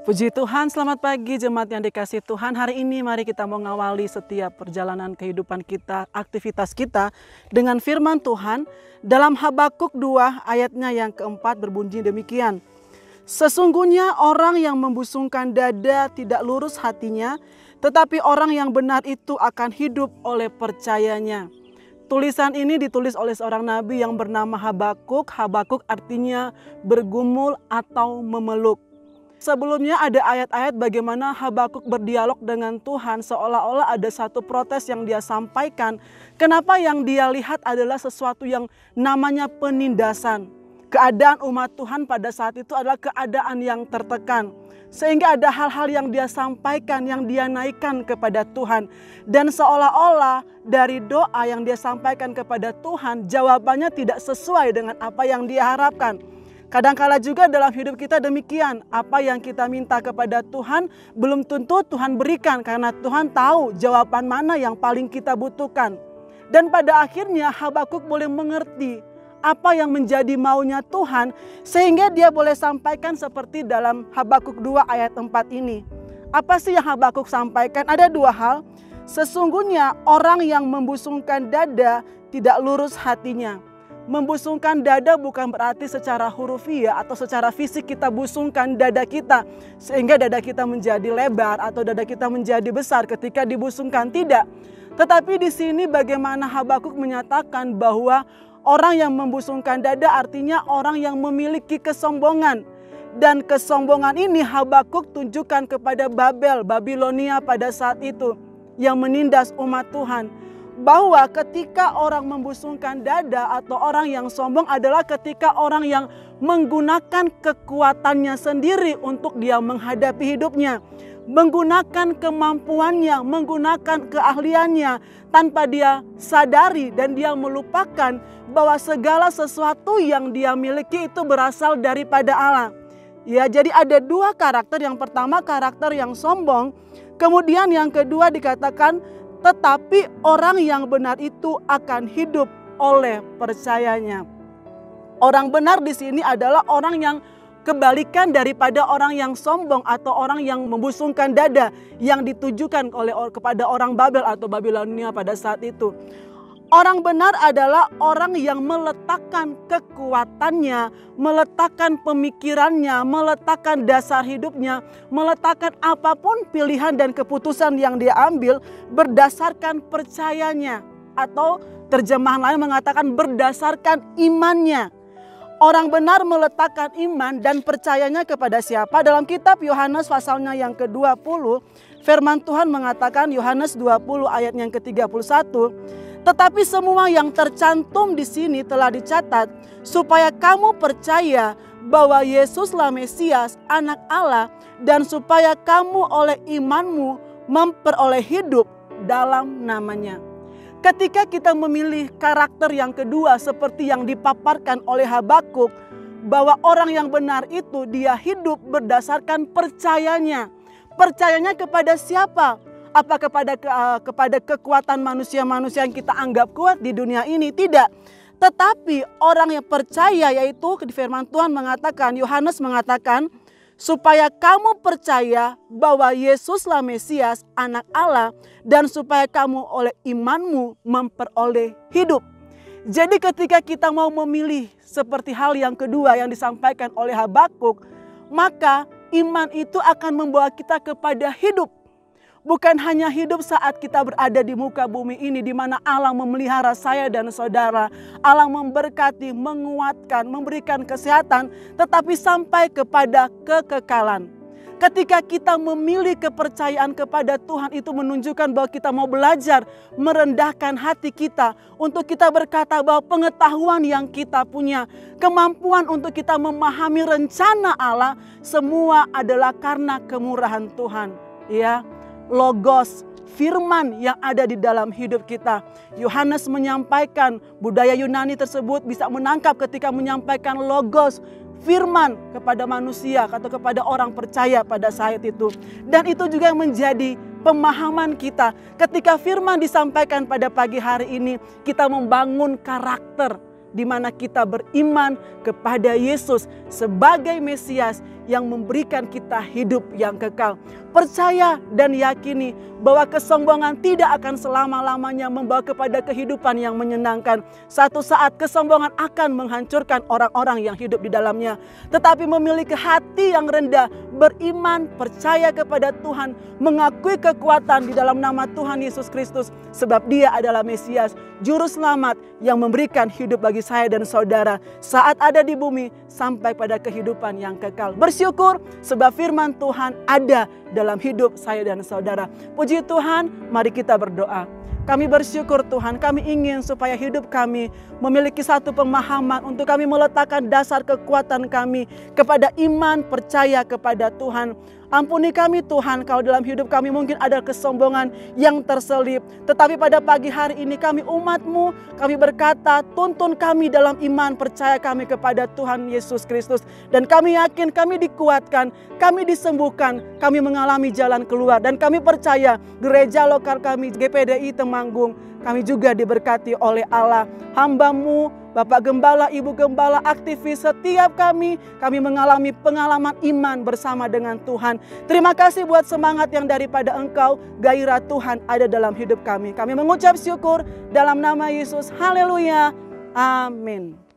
Puji Tuhan, selamat pagi jemaat yang dikasihi Tuhan. Hari ini mari kita mengawali setiap perjalanan kehidupan kita, aktivitas kita dengan firman Tuhan. Dalam Habakuk 2 ayatnya yang keempat berbunyi demikian. Sesungguhnya orang yang membusungkan dada tidak lurus hatinya, tetapi orang yang benar itu akan hidup oleh percayanya. Tulisan ini ditulis oleh seorang nabi yang bernama Habakuk. Habakuk artinya bergumul atau memeluk. Sebelumnya ada ayat-ayat bagaimana Habakuk berdialog dengan Tuhan seolah-olah ada satu protes yang dia sampaikan. Kenapa yang dia lihat adalah sesuatu yang namanya penindasan. Keadaan umat Tuhan pada saat itu adalah keadaan yang tertekan. Sehingga ada hal-hal yang dia sampaikan, yang dia naikkan kepada Tuhan. Dan seolah-olah dari doa yang dia sampaikan kepada Tuhan, jawabannya tidak sesuai dengan apa yang dia harapkan. Kadangkala juga dalam hidup kita demikian, apa yang kita minta kepada Tuhan belum tentu Tuhan berikan karena Tuhan tahu jawaban mana yang paling kita butuhkan. Dan pada akhirnya Habakuk boleh mengerti apa yang menjadi maunya Tuhan sehingga dia boleh sampaikan seperti dalam Habakuk 2 ayat 4 ini. Apa sih yang Habakuk sampaikan? Ada dua hal. Sesungguhnya orang yang membusungkan dada tidak lurus hatinya. Membusungkan dada bukan berarti secara hurufiah atau secara fisik kita busungkan dada kita sehingga dada kita menjadi lebar atau dada kita menjadi besar ketika dibusungkan, tidak. Tetapi di sini bagaimana Habakuk menyatakan bahwa orang yang membusungkan dada artinya orang yang memiliki kesombongan. Dan kesombongan ini Habakuk tunjukkan kepada Babilonia pada saat itu yang menindas umat Tuhan. Bahwa ketika orang membusungkan dada atau orang yang sombong adalah ketika orang yang menggunakan kekuatannya sendiri untuk dia menghadapi hidupnya. Menggunakan kemampuannya, menggunakan keahliannya tanpa dia sadari dan dia melupakan bahwa segala sesuatu yang dia miliki itu berasal daripada Allah. Ya, jadi ada dua karakter. Yang pertama karakter yang sombong, kemudian yang kedua dikatakan tetapi orang yang benar itu akan hidup oleh percayanya. Orang benar di sini adalah orang yang kebalikan daripada orang yang sombong atau orang yang membusungkan dada yang ditujukan kepada orang Babel atau Babilonia pada saat itu. Orang benar adalah orang yang meletakkan kekuatannya, meletakkan pemikirannya, meletakkan dasar hidupnya, meletakkan apapun pilihan dan keputusan yang dia ambil berdasarkan percayanya. Atau terjemahan lain mengatakan berdasarkan imannya. Orang benar meletakkan iman dan percayanya kepada siapa? Dalam kitab Yohanes pasalnya yang ke-20, firman Tuhan mengatakan Yohanes 20 ayat yang ke-31. Tetapi semua yang tercantum di sini telah dicatat supaya kamu percaya bahwa Yesuslah Mesias, Anak Allah, dan supaya kamu oleh imanmu memperoleh hidup dalam namanya. Ketika kita memilih karakter yang kedua seperti yang dipaparkan oleh Habakuk, bahwa orang yang benar itu dia hidup berdasarkan percayanya. Percayanya kepada siapa? Apa kepada kekuatan manusia-manusia yang kita anggap kuat di dunia ini? Tidak. Tetapi orang yang percaya, yaitu di firman Tuhan mengatakan, Yohanes mengatakan, supaya kamu percaya bahwa Yesuslah Mesias, Anak Allah, dan supaya kamu oleh imanmu memperoleh hidup. Jadi ketika kita mau memilih seperti hal yang kedua yang disampaikan oleh Habakuk, maka iman itu akan membawa kita kepada hidup. Bukan hanya hidup saat kita berada di muka bumi ini di mana Allah memelihara saya dan saudara. Allah memberkati, menguatkan, memberikan kesehatan, tetapi sampai kepada kekekalan. Ketika kita memilih kepercayaan kepada Tuhan itu menunjukkan bahwa kita mau belajar merendahkan hati kita. Untuk kita berkata bahwa pengetahuan yang kita punya, kemampuan untuk kita memahami rencana Allah, semua adalah karena kemurahan Tuhan. Ya. Logos, firman yang ada di dalam hidup kita. Yohanes menyampaikan budaya Yunani tersebut bisa menangkap ketika menyampaikan logos, firman kepada manusia atau kepada orang percaya pada saat itu. Dan itu juga yang menjadi pemahaman kita. Ketika firman disampaikan pada pagi hari ini, kita membangun karakter di mana kita beriman kepada Yesus sebagai Mesias yang memberikan kita hidup yang kekal. Percaya dan yakini bahwa kesombongan tidak akan selama-lamanya membawa kepada kehidupan yang menyenangkan. Satu saat kesombongan akan menghancurkan orang-orang yang hidup di dalamnya. Tetapi memiliki hati yang rendah, beriman, percaya kepada Tuhan, mengakui kekuatan di dalam nama Tuhan Yesus Kristus. Sebab Dia adalah Mesias, Juru Selamat yang memberikan hidup bagi saya dan saudara saat ada di bumi sampai pada kehidupan yang kekal. Bersyukur sebab firman Tuhan ada dalam hidup saya dan saudara. Puji Tuhan, mari kita berdoa. Kami bersyukur Tuhan, kami ingin supaya hidup kami memiliki satu pemahaman untuk kami meletakkan dasar kekuatan kami kepada iman percaya kepada Tuhan. Ampuni kami Tuhan, kalau dalam hidup kami mungkin ada kesombongan yang terselip. Tetapi pada pagi hari ini kami umat-Mu, kami berkata tuntun kami dalam iman percaya kami kepada Tuhan Yesus Kristus. Dan kami yakin kami dikuatkan, kami disembuhkan, kami mengalami jalan keluar. Dan kami percaya gereja lokal kami GPDI Temanggung, kami juga diberkati oleh Allah. Hamba-Mu, Bapak Gembala, Ibu Gembala, aktivis, setiap kami mengalami pengalaman iman bersama dengan Tuhan. Terima kasih buat semangat yang daripada Engkau, gairah Tuhan ada dalam hidup kami. Kami mengucap syukur dalam nama Yesus. Haleluya. Amin.